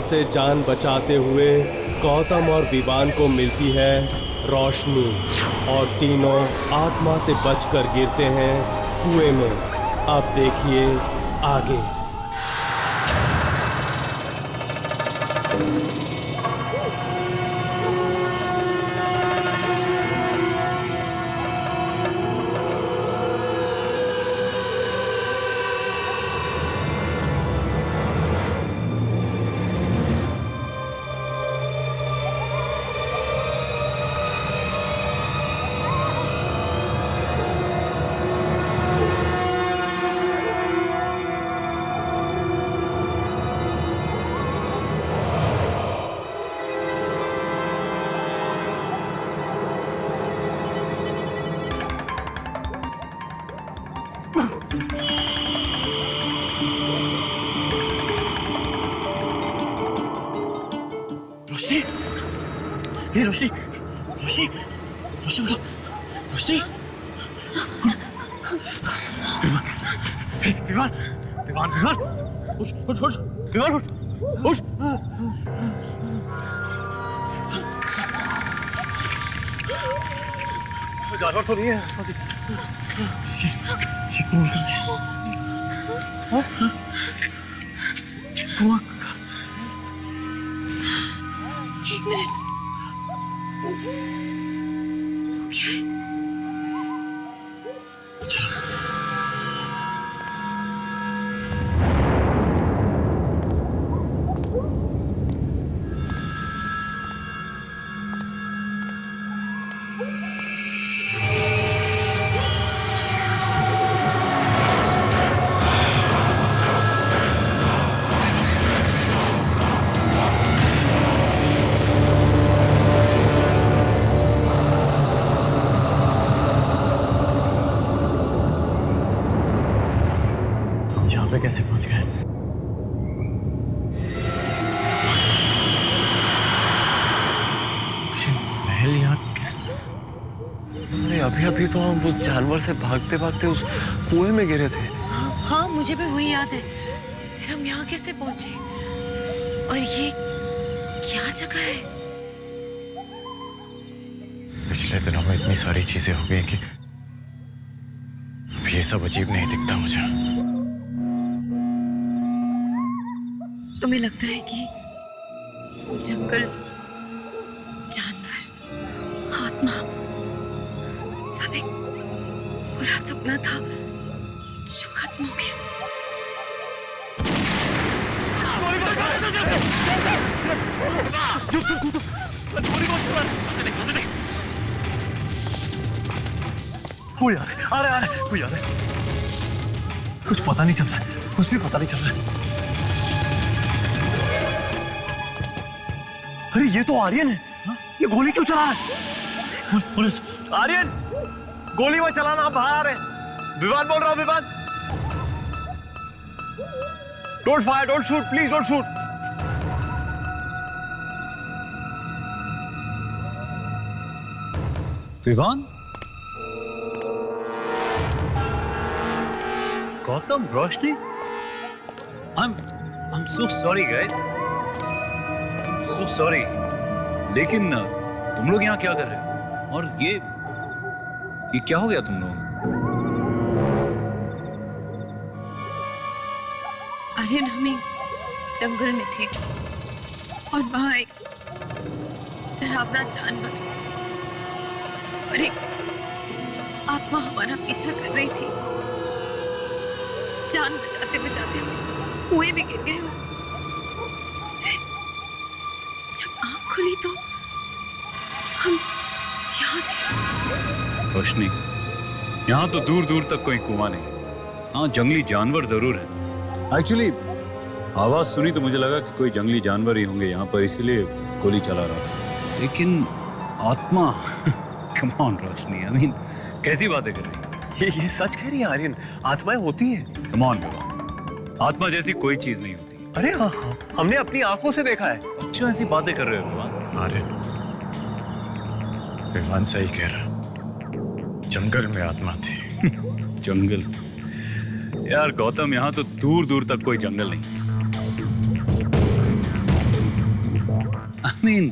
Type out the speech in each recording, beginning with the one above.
से जान बचाते हुए गौतम और विवान को मिलती है रोशनी और तीनों आत्मा से बचकर गिरते हैं कुएं में। अब देखिए आगे। रोशनी, ये रोशनी, रोशनी, रोशनी उठो, रोशनी, विवान, विवान, विवान, उठ, उठ, उठ, विवान, उठ, उठ। जानवर तो नहीं है। ये कौन कर गया? हाँ? कुआं का। एक मिनट, वो क्या है? कैसे पहुंच गए? महल यहाँ कैसे? अरे अभी अभी तो हम उस जानवर से भागते भागते उस कुएं में गिरे थे। हाँ, मुझे भी वही याद है। फिर हम यहाँ कैसे पहुंचे? और ये क्या जगह है? पिछले दिनों में इतनी सारी चीजें हो गई कि अब ये सब अजीब नहीं दिखता मुझे। तुम्हें लगता है कि वो जंगल, जानवर, आत्मा सब एक बुरा सपना था जो खत्म हो गया? कोई आ रहा है, कोई आ रहा है। कुछ पता नहीं चल रहा है, कुछ भी पता नहीं चल रहा है। अरे ये तो आर्यन है। ये गोली क्यों चला रहा है? पुलिस! आर्यन, गोली मत चलाना, आप बाहर आ रहे हैं। विवान बोल रहा हूं, Vivaan. Don't fire, don't shoot, please don't shoot. Vivaan? Gautam, Roshni? I'm so sorry guys. So sorry. लेकिन तुम लोग यहाँ क्या कर रहे हो? और ये क्या हो गया तुम लोग? अरे हम जंगल में थे और वहां एक डरावना जानवर और एक आत्मा हमारा पीछा कर रही थी। जान बचाते बचाते हम कुएं में गिर गए और फिर जब आंख खुली तो हम यहाँ थे। रोशनी, यहाँ तो दूर दूर तक कोई कुआं नहीं। हाँ, जंगली जानवर जरूर है। एक्चुअली आवाज सुनी तो मुझे लगा कि कोई जंगली जानवर ही होंगे यहाँ पर, इसलिए गोली चला रहा था। लेकिन आत्मा come on Roshni, I mean कैसी बातें कर रही है? ये सच कह रही है आर्यन, आत्माएं होती हैं। कम ऑन, आत्मा जैसी कोई चीज नहीं होती। अरे हाँ, हमने अपनी आंखों से देखा है। अच्छा, ऐसी बातें कर रहे हो आर्यन, विमान सही कह रहा, जंगल में आत्मा थी। जंगल? यार गौतम, यहाँ तो दूर दूर तक कोई जंगल नहीं। मीन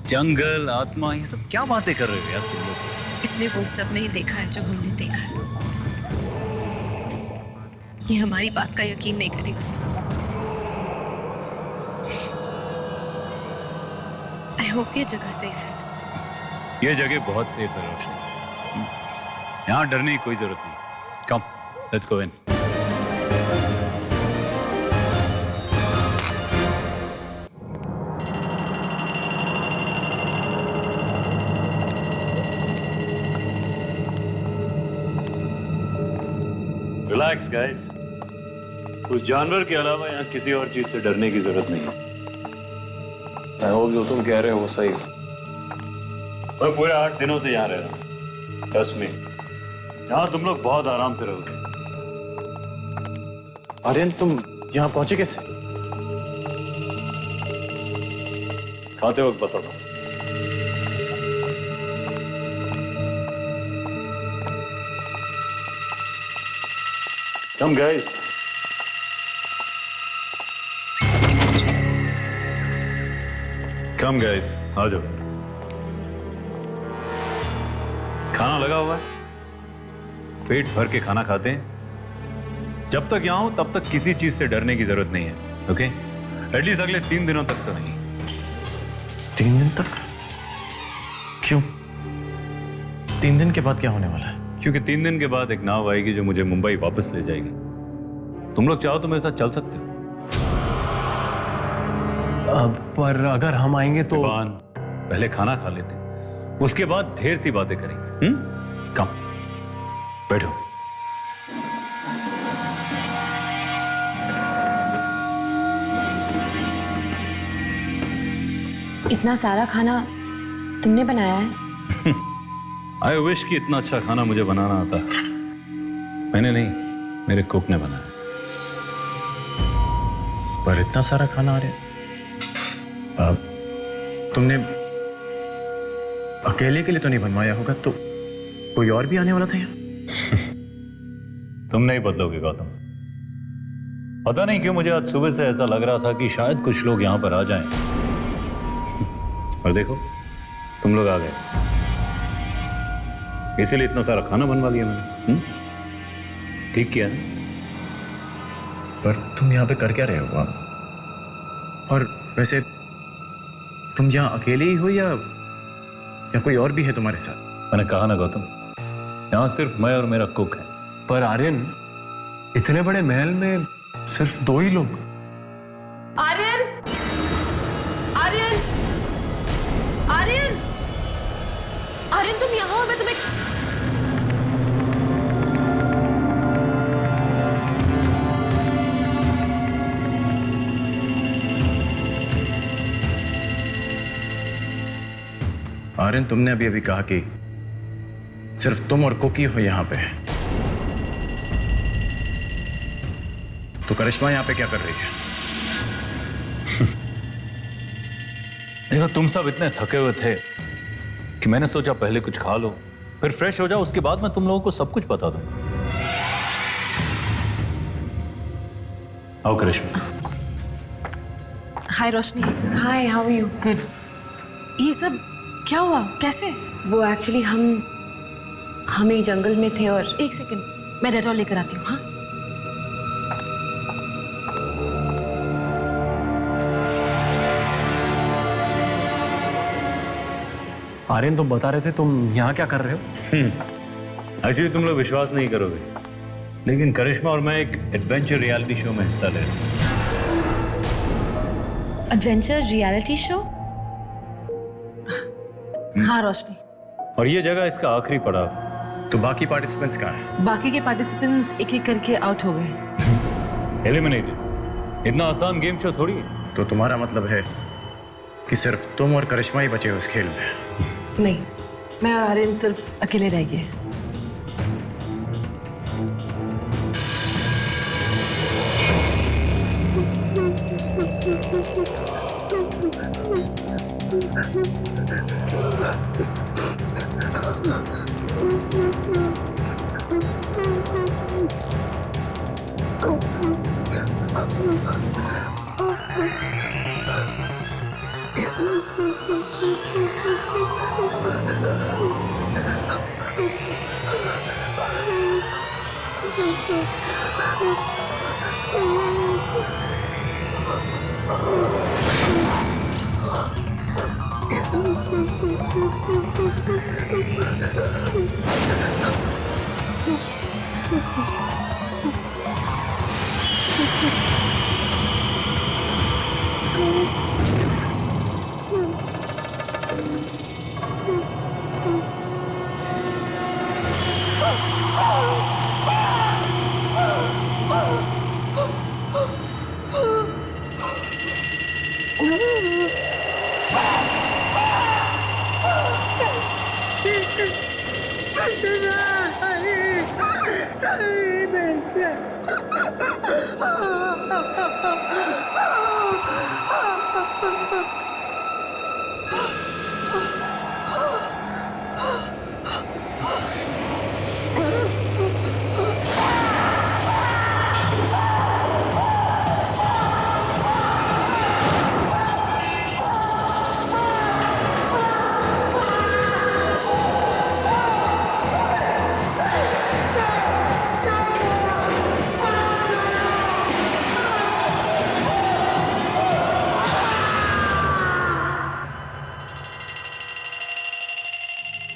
जंगल, आत्मा, ये सब क्या बातें कर रहे हो यार तुम लोग? इसने वो सब नहीं देखा है जो हमने देखा है। ये हमारी बात का यकीन नहीं करेगा। आई होप ये जगह सेफ है। ये जगह बहुत सेफ है रोशनी, यहाँ डरने की कोई जरूरत नहीं। Come, let's go in. Relax guys, उस जानवर के अलावा यहाँ किसी और चीज से डरने की जरूरत नहीं है। आई होप जो तुम कह रहे हो वो सही। मैं पूरे 8 दिनों से यहाँ रह रहा हूँ। ट्रस्ट मी, यहाँ तुम लोग बहुत आराम से रहोगे। आर्यन, तुम यहाँ पहुंचे कैसे? खाते वक्त बताता हूँ। Come guys. Come guys, आ जाओ। खाना लगा हुआ है, पेट भर के खाना खाते हैं। जब तक यहाँ हूं तब तक किसी चीज से डरने की जरूरत नहीं है, ओके? एटलीस्ट अगले 3 दिनों तक तो नहीं। 3 दिन तक? क्यों? 3 दिन के बाद क्या होने वाला है? क्योंकि 3 दिन के बाद एक नाव आएगी जो मुझे मुंबई वापस ले जाएगी। तुम लोग चाहो तो मेरे साथ चल सकते हो। पर अगर हम आएंगे तो पहले खाना खा लेते हैं, उसके बाद ढेर सी बातें करेंगे। कम, बैठो। इतना सारा खाना तुमने बनाया है? आई विश कि इतना अच्छा खाना मुझे बनाना आता। मैंने नहीं, मेरे कुक ने बनाया। पर इतना सारा खाना आ रहा है। तुमने अकेले के लिए तो नहीं बनवाया होगा, तो कोई और भी आने वाला था यहाँ? तुम नहीं बदलोगे गौतम। पता नहीं क्यों मुझे आज सुबह से ऐसा लग रहा था कि शायद कुछ लोग यहाँ पर आ जाएं। और देखो, तुम लोग आ गए, इसीलिए इतना सारा खाना बनवा लिया मैंने। ठीक किया ना? पर तुम यहाँ पे कर क्या रहे हो? और वैसे तुम यहाँ अकेले ही हो या कोई और भी है तुम्हारे साथ? मैंने कहा ना गौतम, यहाँ सिर्फ मैं और मेरा कुक है। पर आर्यन, इतने बड़े महल में सिर्फ 2 ही लोग। आर्यन! आर्यन! आर्यन! आर्यन, तुम यहाँ हो? मैं तुम्हें... आर्यन, तुमने अभी अभी कहा कि सिर्फ तुम और कुकी हो यहाँ पे, तो करिश्मा यहाँ पे क्या कर रही है? देखो, तुम सब इतने थके हुए थे कि मैंने सोचा पहले कुछ खा लो, फिर फ्रेश हो जाओ, उसके बाद मैं तुम लोगों को सब कुछ बता दूं। आओ करिश्मा। हाय रोशनी। हाय, हाउ आर यू? गुड। ये सब क्या हुआ? कैसे? वो एक्चुअली हम एक जंगल में थे और... एक सेकंड, मैं डेटॉल लेकर आती हूँ। हाँ, आर्यन, तुम बता रहे थे तुम यहाँ क्या कर रहे हो? एक्चुअली तुम लोग विश्वास नहीं करोगे, लेकिन करिश्मा और मैं एक एडवेंचर रियलिटी शो में हिस्सा ले रहे हैं। Adventure reality show? हाँ रोशनी। और ये जगह इसका आखिरी पड़ाव। तो बाकी पार्टिसिपेंट्स कहाँ हैं? बाकी के पार्टिसिपेंट्स एक एक करके आउट हो गए। एलिमिनेटेड। इतना आसान गेम शो थोड़ी है। तो तुम्हारा मतलब है कि सिर्फ तुम और करिश्मा ही बचे हो इस खेल में? नहीं, मैं और आर्यन सिर्फ अकेले रह गए।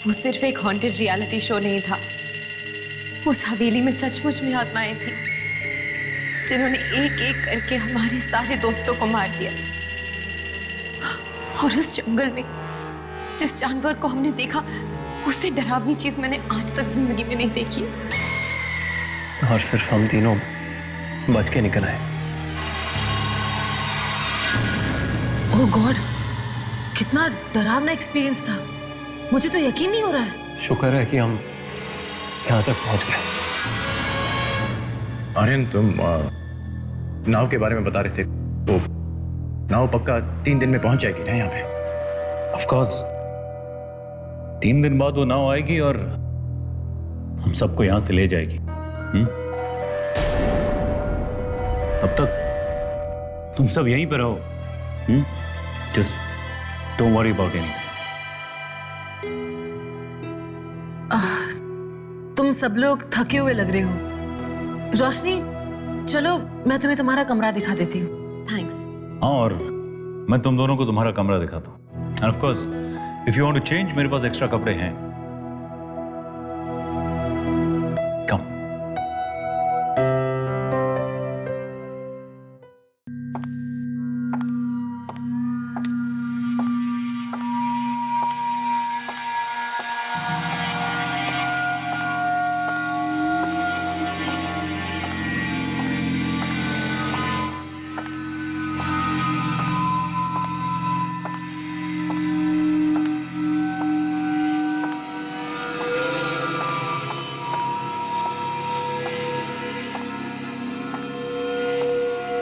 वो सिर्फ एक हॉन्टेड रियलिटी शो नहीं था। उस हवेली में सचमुच में आत्माएं थी जिन्होंने एक एक करके हमारे सारे दोस्तों को मार दिया। और उस जंगल में जिस जानवर को हमने देखा, उससे डरावनी चीज मैंने आज तक जिंदगी में नहीं देखी। और सिर्फ हम तीनों बच के निकल आए। ओह गॉड, कितना डरावना एक्सपीरियंस था। मुझे तो यकीन नहीं हो रहा है। शुक्र है कि हम यहाँ तक पहुँच गए। आर्यन, तुम नाव के बारे में बता रहे थे, तो नाव पक्का 3 दिन में पहुंच जाएगी ना यहाँ पे? ऑफ कोर्स 3 दिन बाद वो नाव आएगी और हम सबको यहाँ से ले जाएगी। तब तक तुम सब यहीं पर रहो। Just don't worry about anything. तुम सब लोग थके हुए लग रहे हो। रोशनी, चलो मैं तुम्हें तुम्हारा कमरा दिखा देती हूँ। थैंक्स। हाँ, और मैं तुम दोनों को तुम्हारा कमरा दिखाता हूँ। And of course if you want to change, मेरे पास एक्स्ट्रा कपड़े हैं। कम।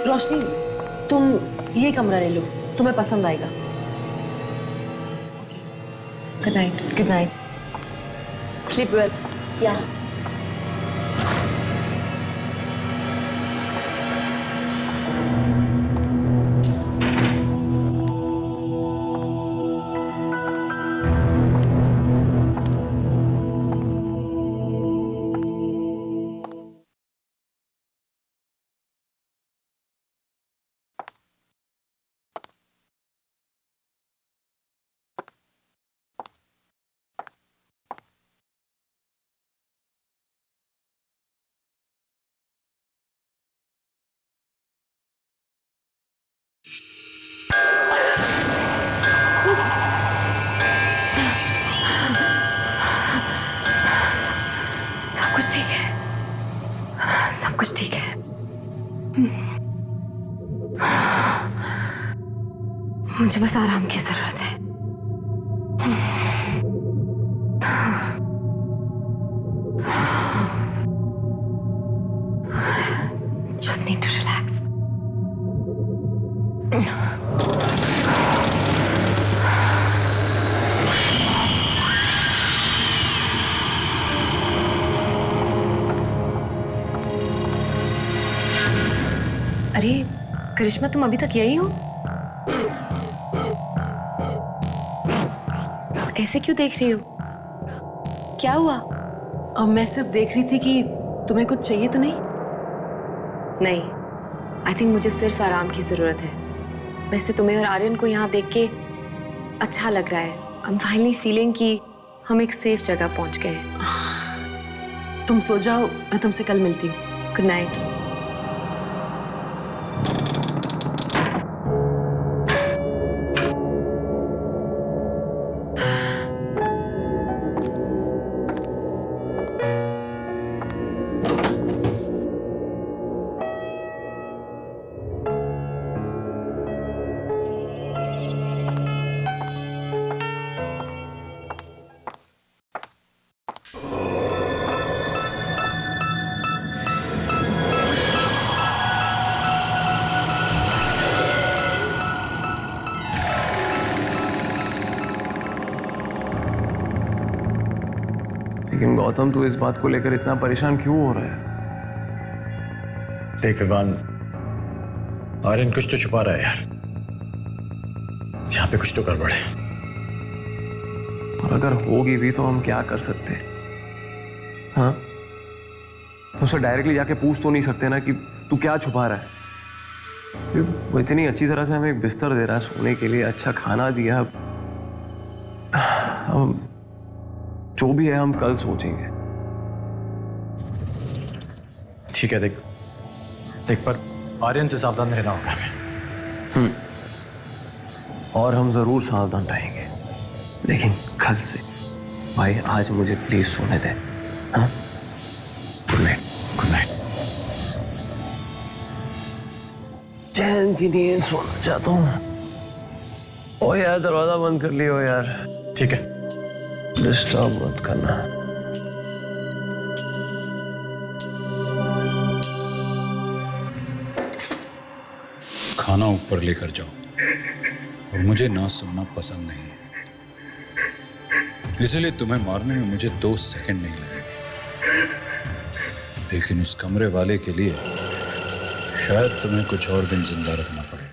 रोशनी, तुम ये कमरा ले लो, तुम्हें पसंद आएगा। Good night. Good night. Sleep well. या सब कुछ ठीक है। मुझे बस आराम की जरूरत है। Just need to relax. अरे करिश्मा, तुम अभी तक यही हो? ऐसे क्यों देख रही हो? क्या हुआ? मैं सिर्फ देख रही थी कि तुम्हें कुछ चाहिए तो नहीं? नहीं, आई थिंक मुझे सिर्फ आराम की जरूरत है। वैसे तुम्हें और आर्यन को यहाँ देख के अच्छा लग रहा है। आई एम फाइनली फीलिंग कि हम एक सेफ जगह पहुंच गए हैं। तुम सो जाओ, मैं तुमसे कल मिलती हूँ। Good night. लेकिन गौतम, तू इस बात को लेकर इतना परेशान क्यों हो रहा है? देख विवान, आर्यन कुछ तो छुपा रहा है यार। यहाँ पे कुछ तो गड़बड़ है। और अगर होगी भी तो हम क्या कर सकते हैं? हाँ, उसे डायरेक्टली जाके पूछ तो नहीं सकते ना कि तू क्या छुपा रहा है। वो इतनी अच्छी तरह से हमें एक बिस्तर दे रहा है सोने के लिए, अच्छा खाना दिया। हम जो भी है हम कल सोचेंगे। ठीक है, देख पर आर्यन से सावधान रहना होगा हमें। और हम जरूर सावधान रहेंगे, लेकिन कल से। भाई आज मुझे प्लीज सोने दे। हाँ, गुड नाइट। Good night. चैन की नींद सोना चाहता हूँ। ओ यार, दरवाजा बंद कर लियो यार। ठीक है, डिस्टर्ब मत करना। खाना ऊपर लेकर जाओ, और मुझे ना सुनना पसंद नहीं है, इसलिए तुम्हें मारने में मुझे 2 सेकंड नहीं लगेंगे। लेकिन उस कमरे वाले के लिए शायद तुम्हें कुछ और दिन जिंदा रखना पड़ेगा।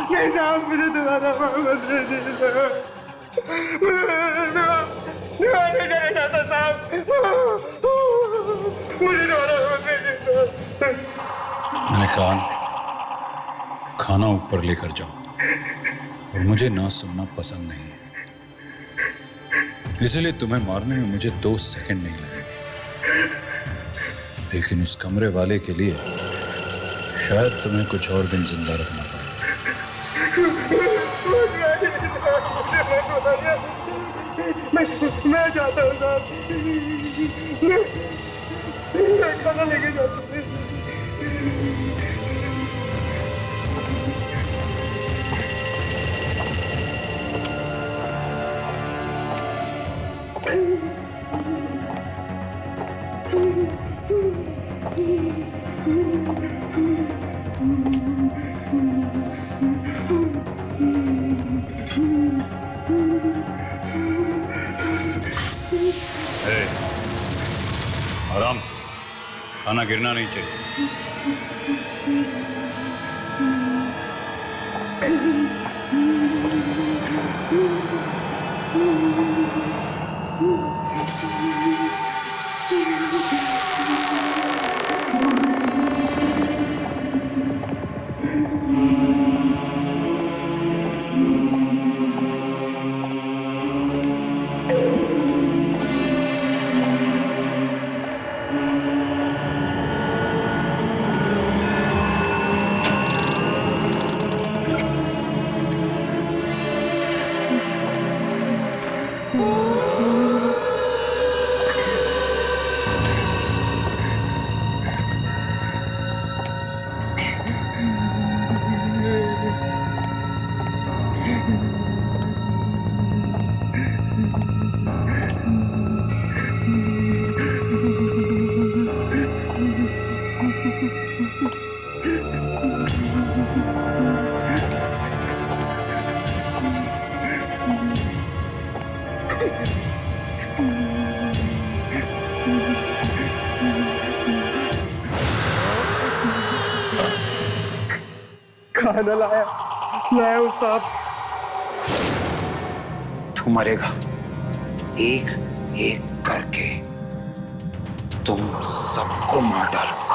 नहीं साहब मुझे दोबारा वापस दे दीजिए। दोबारा जाना चाहता साहब, मुझे दोबारा वापस दे दीजिए। मैंने कहा खाना ऊपर लेकर जाओ और मुझे ना सुनना पसंद नहीं है, इसलिए तुम्हें मारने में मुझे 2 सेकंड नहीं लगेंगे। लेकिन उस कमरे वाले के लिए शायद तुम्हें कुछ और दिन जिंदा रखना पड़े। मैं चाहता हूँ साहब, मैं खाना लेके जाता हूँ। आराम से, खाना गिरना नहीं चाहिए। खाना लाया हूँ साहब। तू मरेगा एक एक करके, तुम सबको मार डालूंगा।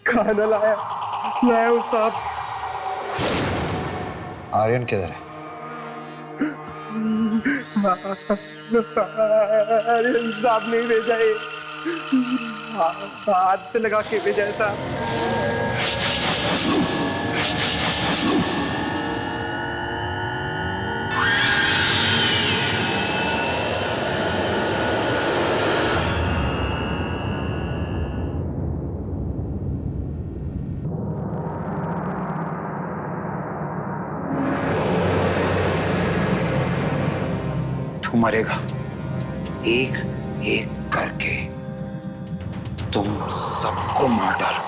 खाना लाया हूँ साहब। आर्यन किधर है? आर्यन साहब नहीं भेजा है, हाथ से लगा के भेजा है साहब। तू मरेगा एक एक करके, तुम सबको मार डालूंगा।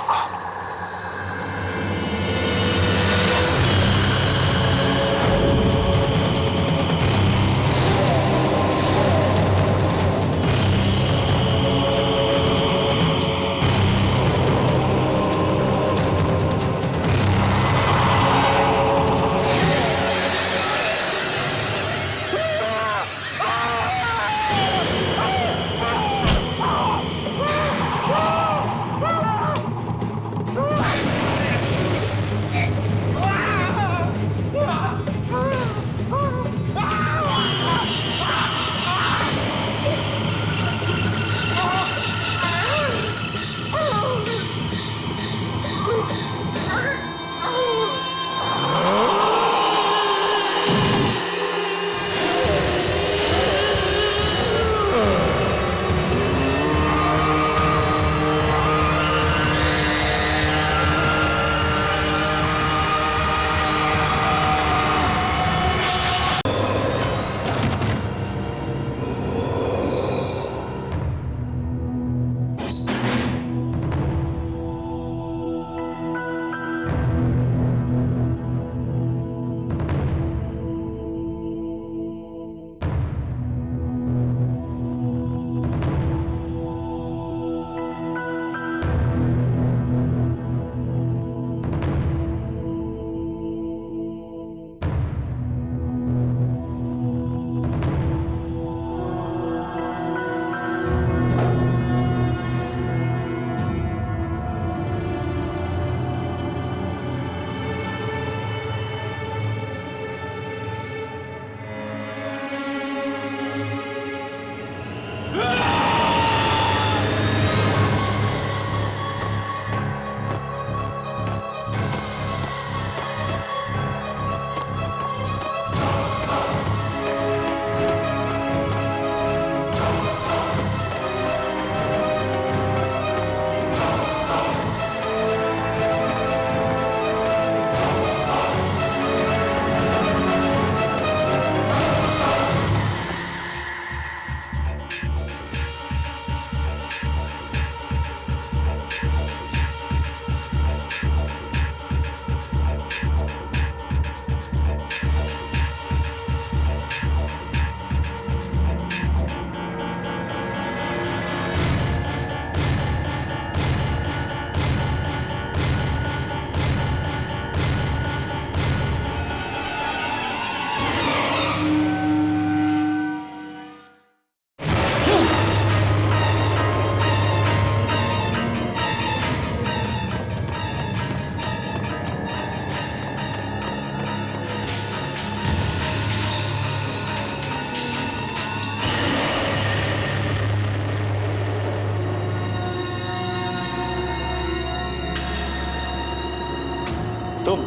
तुम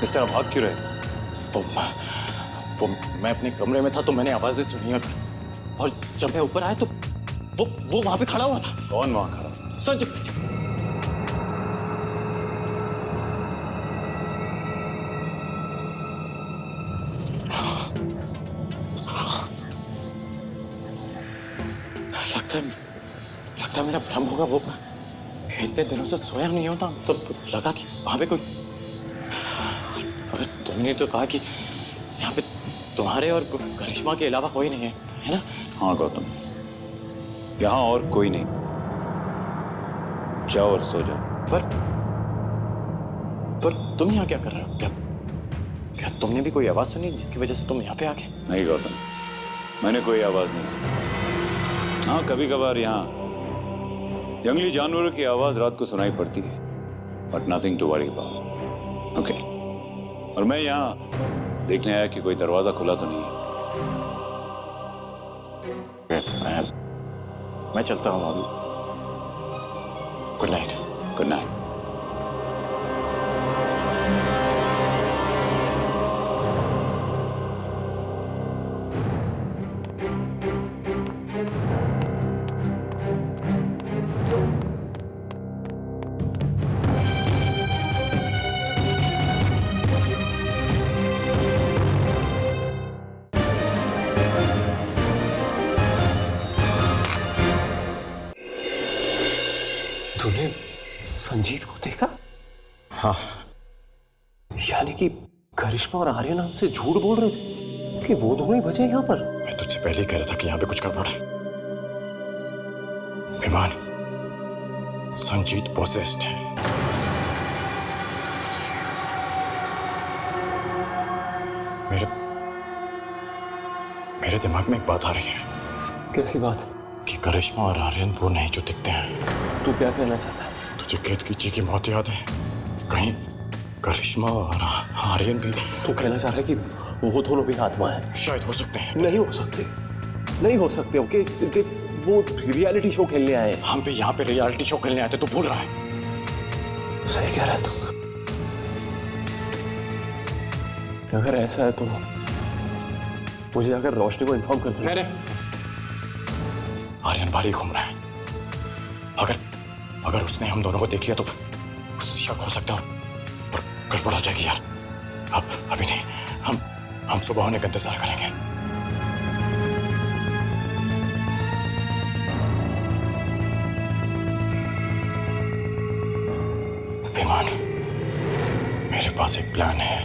इस तरह भाग क्यों रहे? वो मैं अपने कमरे में था तो मैंने आवाजें सुनी और जब मैं ऊपर आया तो वो वहां पे खड़ा हुआ था। कौन वहां खड़ा? संजय। लगता है मेरा भ्रम होगा। वो इतने दिनों से सोया नहीं होता तो लगा कि वहां पे कोई, मगर तुमने तो कहा कि यहाँ पे तुम्हारे और करिश्मा के अलावा कोई नहीं है ना? हाँ गौतम, यहाँ और कोई नहीं। जाओ और सो जाओ। पर तुम यहाँ क्या कर रहे हो? क्या तुमने भी कोई आवाज सुनी जिसकी वजह से तुम यहाँ पे आ गए? नहीं गौतम, मैंने कोई आवाज नहीं सुनी। हाँ, कभी कभार यहाँ जंगली जानवरों की आवाज रात को सुनाई पड़ती है, but nothing to worry about. Okay, और मैं यहाँ देखने आया कि कोई दरवाजा खुला तो नहीं है। मैं चलता हूँ अभी। Good night. Good night. तूने संजीत को देखा? हाँ, यानी कि करिश्मा और आर्यन हमसे झूठ बोल रहे थे कि वो दोनों ही बचे यहाँ पर। मैं तुझसे पहले ही कह रहा था कि यहाँ पे कुछ गड़बड़ है। विमान, संजीत पोसेस्ड है। मेरे दिमाग में एक बात आ रही है। कैसी बात? कि करिश्मा और आर्यन वो नहीं जो दिखते हैं। तू क्या कहना चाहता है? तुझे केतकी जी की मौत याद है? कहीं करिश्मा और आर्यन भी? तू कहना चाह रहा है कि वो दोनों भी आत्मा है? शायद हो सकते हैं। नहीं हो सकते, नहीं हो सकते। ओके, वो रियलिटी शो खेलने आए। हम भी यहाँ पे रियलिटी शो खेलने आए थे, तू भूल रहा है? सही कह रहा है तू। अगर ऐसा है तो मुझे अगर रोशनी को इन्फॉर्म कर दे। आर्यन बाहर ही घूम रहा है। अगर उसने हम दोनों को देख लिया तो उसे शक हो सकता है और गड़बड़ हो जाएगी यार। अभी नहीं, हम सुबह होने का इंतजार करेंगे। विमान, मेरे पास एक प्लान है।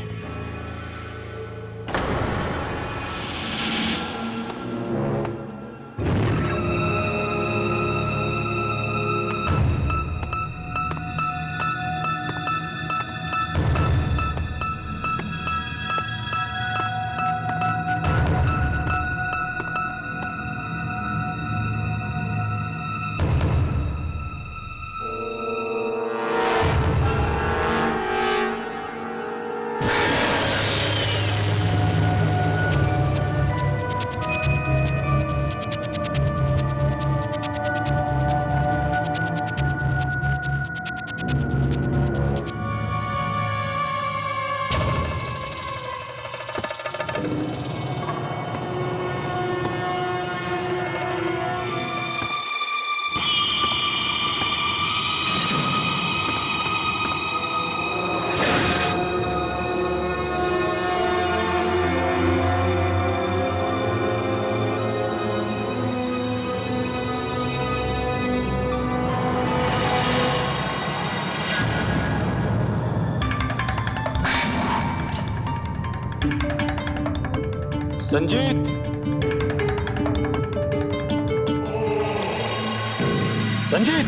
संजीत, संजीत,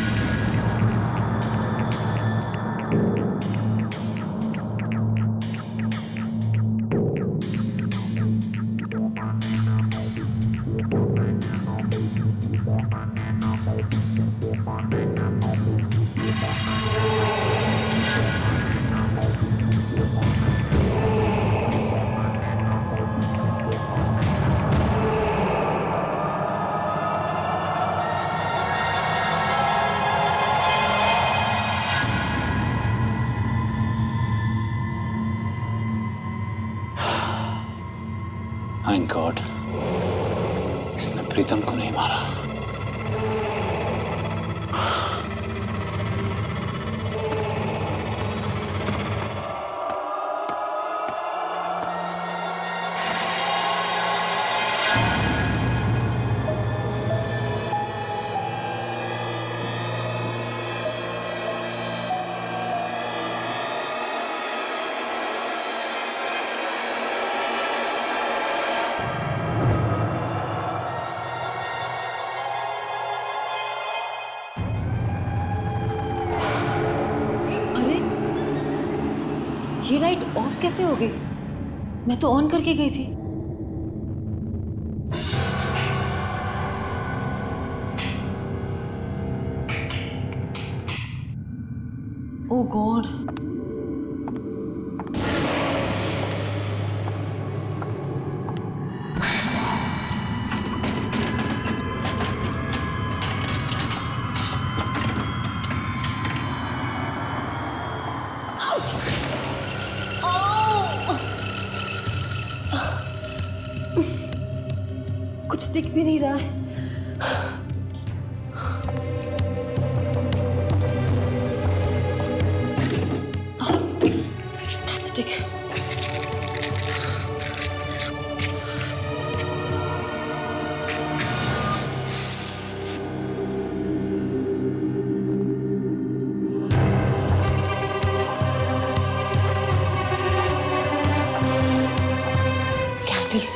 गॉड, इसने प्रीतम को नहीं मारा। ये लाइट ऑफ कैसे हो गई? मैं तो ऑन करके गई थी। ओह गॉड, कुछ दिख भी नहीं रहा है। Matchstick. Candle.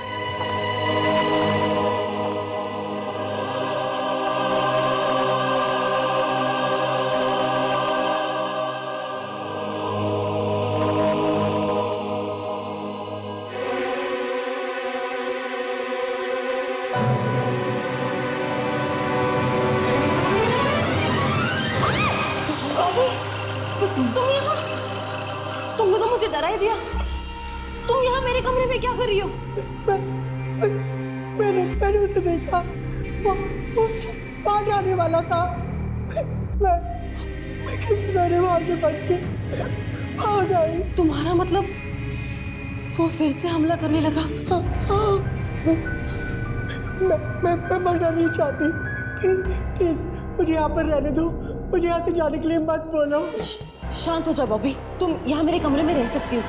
तुमने तो मुझे डरा ही दिया। तुम यहाँ मेरे कमरे में क्या कर रही हो? मैंने उसे देखा, वो मुझे मार जाने वाला था। मैं किसी तरह वहां से बच के भाग आई। तुम्हारा मतलब वो फिर से हमला करने लगा? हाँ, मैं मरना नहीं चाहती। प्लीज मुझे यहाँ पर रहने दो। मुझे यहाँ से जाने के लिए मत बोलो। शांत हो जाओ बॉबी, तुम यहाँ मेरे कमरे में रह सकती हो।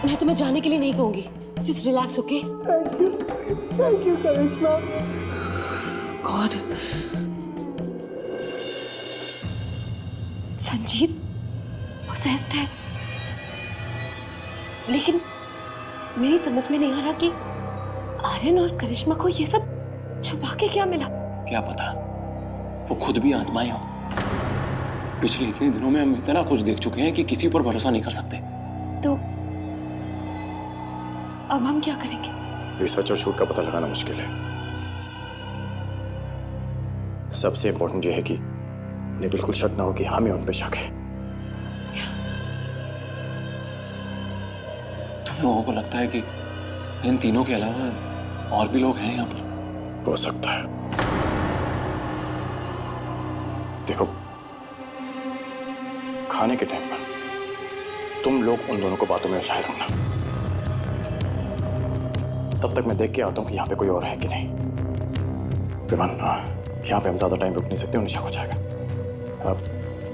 मैं तुम्हें जाने के लिए नहीं कहूंगी। Just relax, okay? Thank you Karishma. God, Sanjeet possessed है, लेकिन मेरी समझ में नहीं आ रहा कि आर्यन और करिश्मा को ये सब छुपा के क्या मिला। क्या पता, वो खुद भी आत्माएं हो। पिछले इतने दिनों में हम इतना कुछ देख चुके हैं कि किसी पर भरोसा नहीं कर सकते। तो अब हम क्या करेंगे? ये सच और झूठ का पता लगाना मुश्किल है। सबसे इंपॉर्टेंट ये है कि इन्हें बिल्कुल शक ना हो कि हमें उन पे शक है। तुम लोगों को लगता है कि इन तीनों के अलावा और भी लोग हैं यहाँ पर? हो सकता है। देखो, खाने के टाइम पर तुम लोग उन दोनों को बातों में उलझाए रखना। तब तक मैं देख के आता हूं कि यहाँ पे कोई और है कि नहीं। विमान, यहाँ पे हम ज्यादा टाइम रुक नहीं सकते, उन्हें शक हो जाएगा। अब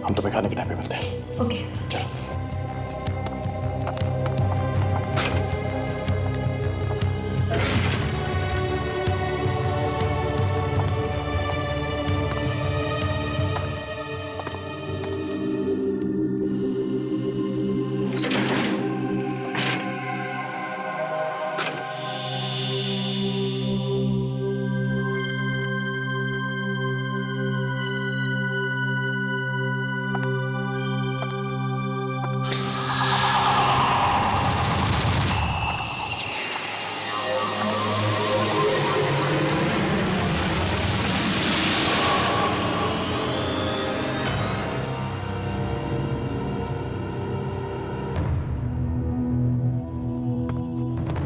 हम तुम्हें खाने के टाइम पे मिलते हैं। ओके, चलो।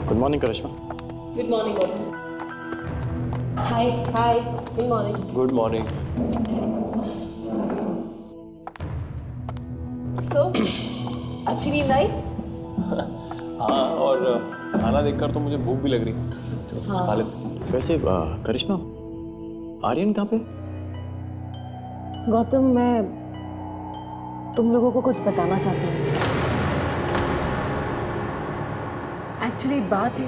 Good morning Karishma. Good morning Bobby. Hi hi, good morning. Good morning. So अच्छी नींद आई? हाँ, और खाना देखकर तो मुझे भूख भी लग रही है। तो हाँ। खा लेते। वैसे करिश्मा, आर्यन कहाँ पे? गौतम, मैं तुम लोगों को कुछ बताना चाहती हूँ। एक्चुअली बात है।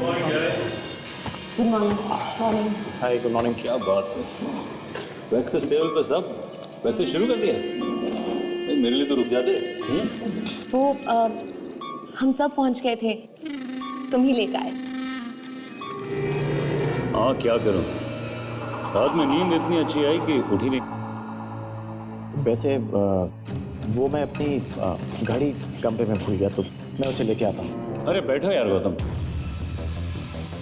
Good morning. मॉर्निंग। हाय, गुड मॉर्निंग। क्या बात है, ब्रेकफास्ट टेबल पर सब वैसे शुरू कर दिया? नहीं, मेरे लिए तो रुक जाते। वो हम सब पहुंच गए थे, तुम ही लेकर आए। हाँ, क्या करूं, रात में नींद इतनी अच्छी आई कि उठ ही नहीं। वैसे वो मैं अपनी गाड़ी कमरे में भूल गया, तो मैं उसे लेके आता हूँ। अरे बैठो यार गौतम,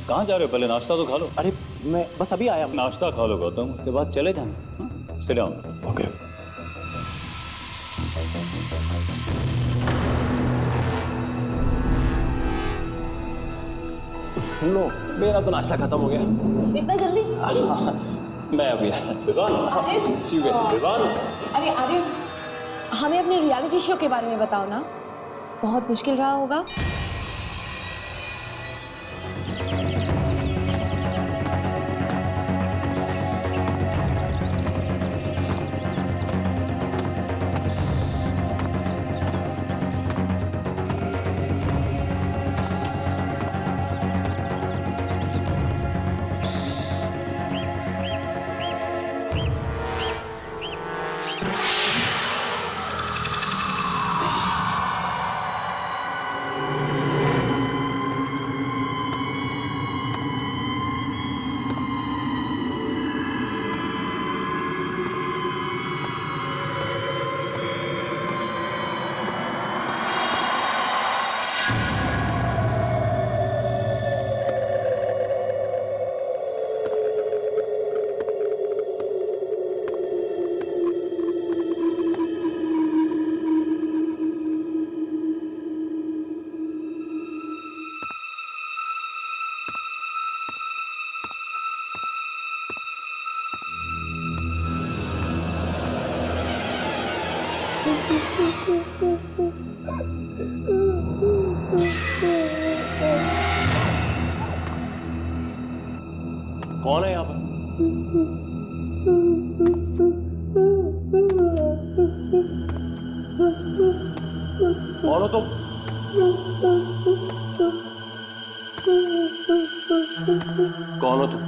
कहाँ जा रहे हो? पहले नाश्ता तो खा लो। अरे मैं बस अभी आया। नाश्ता खा लो गौतम, उसके बाद चले जाना। Sit down. ओके। लो, मेरा तो नाश्ता खत्म हो गया। इतना जल्दी? मैं अभी अरे आर्यन, हमें अपने रियलिटी शो के बारे में बताओ ना, बहुत मुश्किल रहा होगा। कौन है यहाँ पर? कौन हो तुम? कौन हो तुम?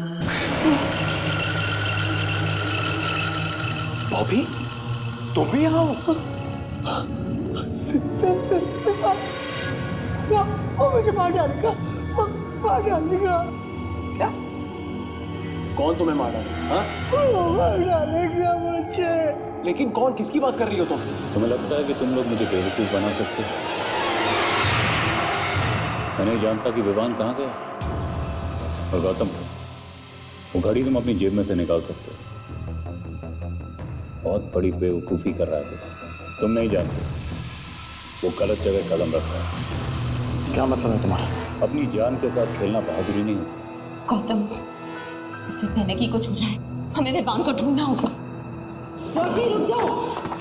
बॉबी, तुम भी यहाँ हो? वो मुझे मार डालेगा, मार डालेगा। क्या? कौन तुम्हें मार डालेगा? हाँ? वो मार डालेगा मुझे। लेकिन कौन, किसकी बात कर रही हो तुम? तुम्हें लगता है कि तुम लोग मुझे बेवकूफ बना सकते हो? मैं नहीं जानता कि विवान कहाँ गया। और गौतम, वो घड़ी तुम अपनी जेब में से निकाल सकते हो। बहुत बड़ी बेवकूफ़ी कर रहा है तुम नहीं जानते, वो गलत जगह कदम रख रहा है। क्या मतलब है तुम्हारा? अपनी जान के साथ खेलना बहादुरी नहीं होती। गौतम, इससे पहले कि कुछ हो जाए, हमें विवान को ढूंढना होगा। रुक जाओ,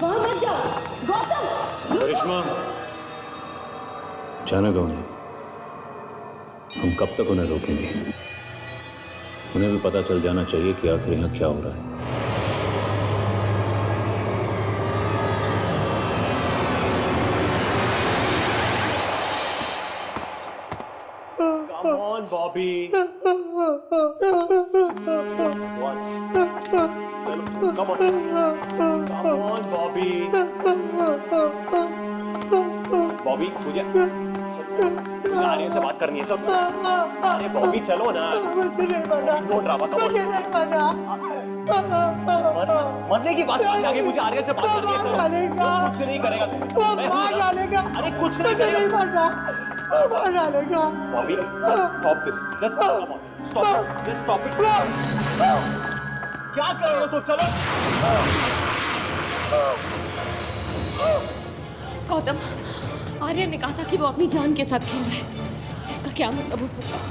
वहां मत जाओ। गौतम, करिश्मा, जाने दो उन्हें। हम कब तक उन्हें रोकेंगे? उन्हें भी पता चल जाना चाहिए कि आखिर यहाँ क्या हो रहा है। Come on, Bobby. Come on, Bobby. Bobby, मुझे आर्यन से बात करनी है सब। अरे बॉबी चलो ना। Don't drama, come on. मरने की बात नहीं, आगे मुझे आर्यन से बात करनी है। कुछ नहीं करेगा तू। मार डालेगा। अरे कुछ नहीं मुझे नहीं करेगा। मारना, मार डालेगा। Bobby, stop this. Just come on. Stop it. Just stop it. क्या कर रहे हो तुम? चलो। गौतम, आर्यन ने कहा था कि वो अपनी जान के साथ खेल रहे हैं। इसका क्या मतलब हो सकता है?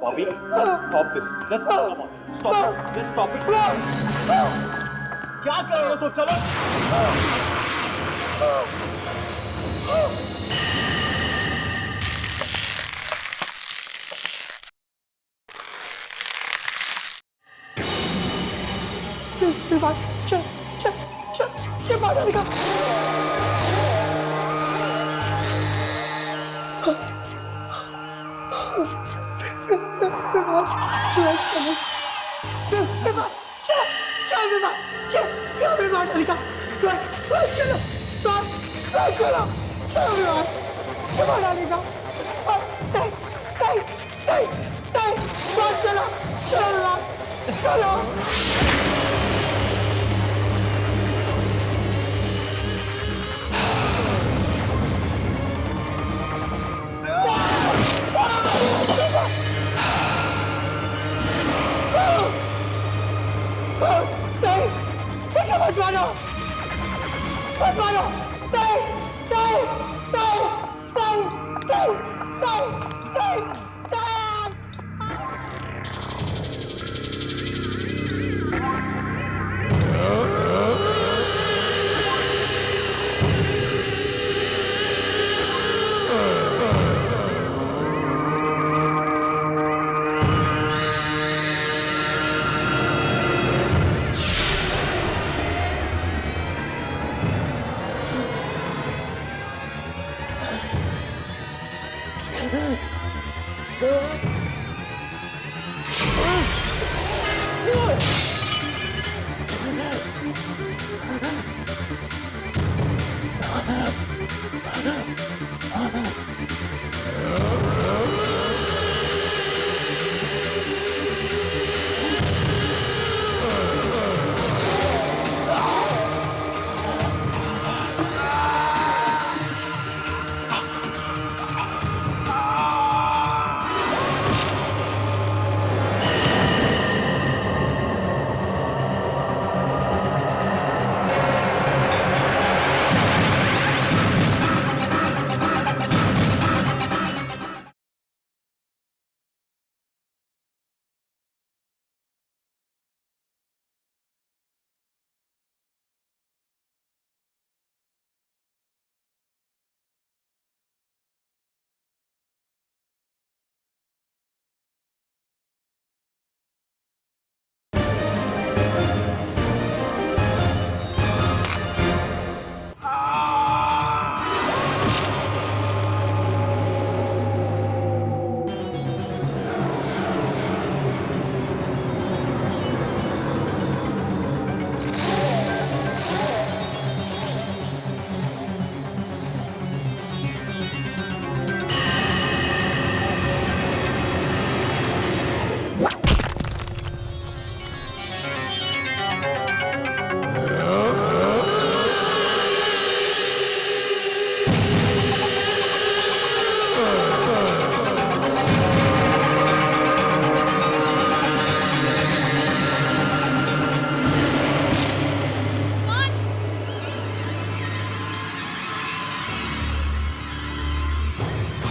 Bobby, just stop this. Just come on. Stop it. Just stop it. क्या कर रहे हो तुम? चलो. विवान, चल बाहर निकल.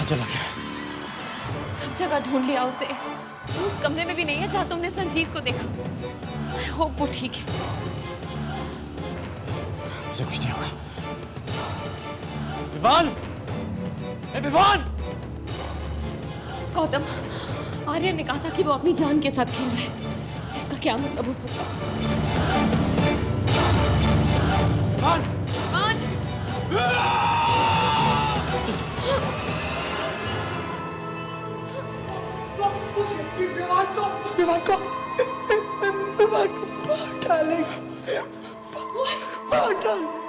चला गया? सब जगह ढूंढ लिया उसे. उस कमरे में भी नहीं है जहां तुमने संजीव को देखा. I hope वो ठीक है. उसे कुछ नहीं होगा. विवान! विवान! गौतम, आर्यन ने कहा था कि वो अपनी जान के साथ खेल रहे हैं. इसका क्या मतलब हो सकता है? विवान! विवान को बाहर डालेंगे. बाहर डाल.